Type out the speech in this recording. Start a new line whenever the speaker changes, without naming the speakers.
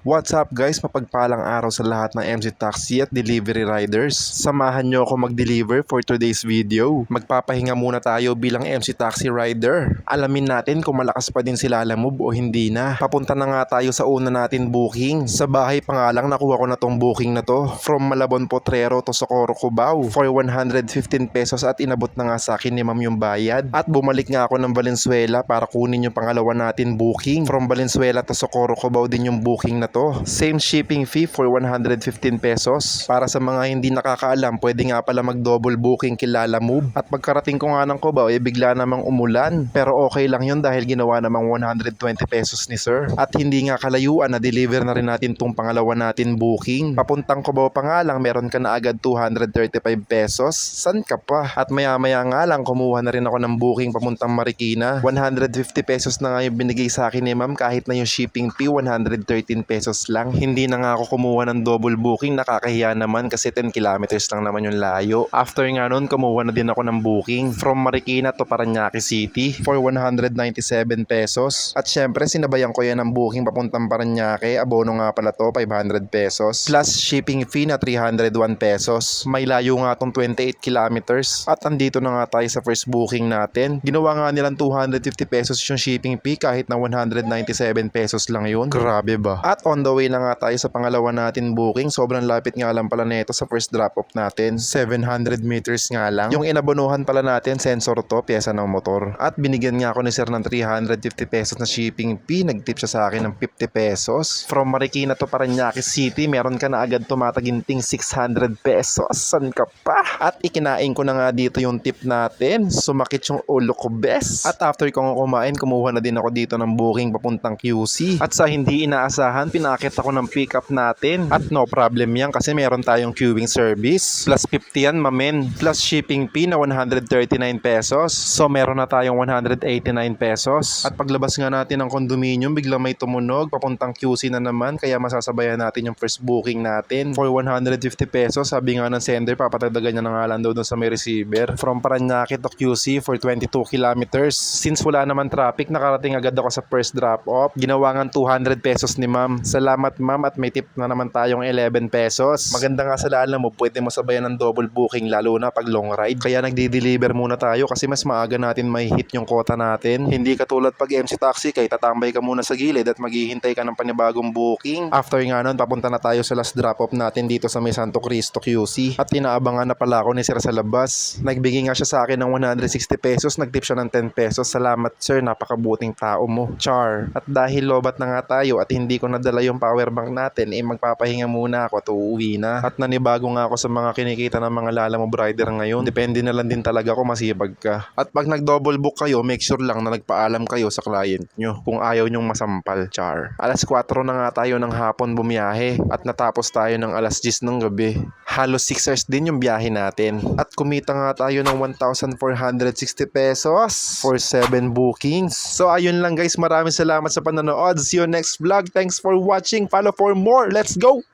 What's up guys, mapagpalang araw sa lahat ng MC Taxi at delivery riders. Samahan nyo ako mag-deliver for today's video. Magpapahinga muna tayo bilang MC Taxi rider. Alamin natin kung malakas pa din si Lalamove o hindi na. Papunta na nga tayo sa una natin booking. Sa bahay pa nga lang nakuha ko na tong booking na to. From Malabon Potrero to Socorro, Cubao for 115 pesos at inabot na nga sa akin ni ma'am yung bayad. At bumalik nga ako ng Valenzuela para kunin yung pangalawa natin booking. From Valenzuela to Socorro, Cubao din yung booking na to. Same shipping fee for 115 pesos. Para sa mga hindi nakakaalam, pwede nga pala mag-double booking kay Lalamove. At pagkarating ko nga ng Cubao, bigla namang umulan. Pero okay lang yun dahil ginawa namang 120 pesos ni sir. At hindi nga kalayuan na deliver na rin natin tong pangalawa natin booking. Papuntang Cubao pa nga lang, meron ka na agad 235 pesos. San ka pa? At maya maya nga lang, kumuha na rin ako ng booking papuntang Marikina. 150 pesos na nga yung binigay sa akin ni ma'am kahit na yung shipping fee 113 pesos lang. Hindi na nga ako kumuha ng double booking, nakakahiya naman kasi 10 kilometers lang naman yung layo. After nga nun, kumuha na din ako ng booking from Marikina to Parañaque City for 197 pesos. At syempre sinabayan ko yan ng booking papuntang Parañaque, abono nga pala to 500 pesos plus shipping fee na 301 pesos. May layo nga tong 28 kilometers. At andito na nga tayo sa first booking natin. Ginawa nga nilang 250 pesos yung shipping fee kahit na 197 pesos lang yun. Grabe ba? At on the way na nga tayo sa pangalawa natin booking. Sobrang lapit nga lang pala nito sa first drop off natin. 700 meters nga lang. Yung inabonohan pala natin, sensor to, pyesa ng motor. At binigyan nga ako ni sir ng 350 pesos na shipping fee. Nagtip siya sa akin ng 50 pesos. From Marikina to Parañaque City, meron ka na agad tumataginting 600 pesos. San ka pa? At ikinain ko na nga dito yung tip natin. Sumakit yung ulo ko, bes. At after kong kumain, kumuha na din ako dito ng booking papuntang QC. At sa hindi inaasahan, pinakit ako ng pickup natin. At no problem yan kasi meron tayong queuing service. Plus 50 yan, mamen. Plus shipping fee na 139 pesos. So meron na tayong 189 pesos. At paglabas nga natin ng condominium, biglang may tumunog. Papuntang QC na naman. Kaya masasabayan natin yung first booking natin. For 150 pesos, sabi nga ng sender, papatagdagan niya na nga lang daw dun sa may receiver. From Parañaque to QC for 22 kilometers. Since wala naman traffic, nakarating agad ako sa first drop off. Ginawa nga 200 pesos ni ma'am. Salamat ma'am at may tip na naman tayong 11 pesos. Maganda nga sa Lalamove, pwede mo sabayan ng double booking lalo na pag long ride. Kaya nagdi-deliver muna tayo kasi mas maaga natin may hit yung quota natin. Hindi katulad pag MC Taxi, kay tatambay ka muna sa gilid at maghihintay ka ng panibagong booking. After nga nun, papunta na tayo sa last drop off natin dito sa may Santo Cristo QC. At tinaabangan na pala ako ni sir sa labas. Nagbigay nga siya sa akin ng 160 pesos, nagtip siya ng 10 pesos. Salamat sir, napakabuting tao mo. Char. At dahil lobat na nga tayo at hindi ko nadala yung power bank natin, magpapahinga muna ako at uuwi na. At nanibago nga ako sa mga kinikita ng mga Lalamove rider ngayon. Depende na lang din talaga kung masipag ka. At pag nag-double book kayo, make sure lang na nagpaalam kayo sa client nyo kung ayaw nyong masampal. Char. Alas 4 na nga tayo ng hapon bumiyahe at natapos tayo ng alas 10 ng gabi. Halos 6 hours din yung biyahe natin. At kumita nga tayo ng 1,460 pesos for 7 bookings. So ayun lang guys, maraming salamat sa panonood. See you next vlog. Thanks for watching. Follow for more. Let's go!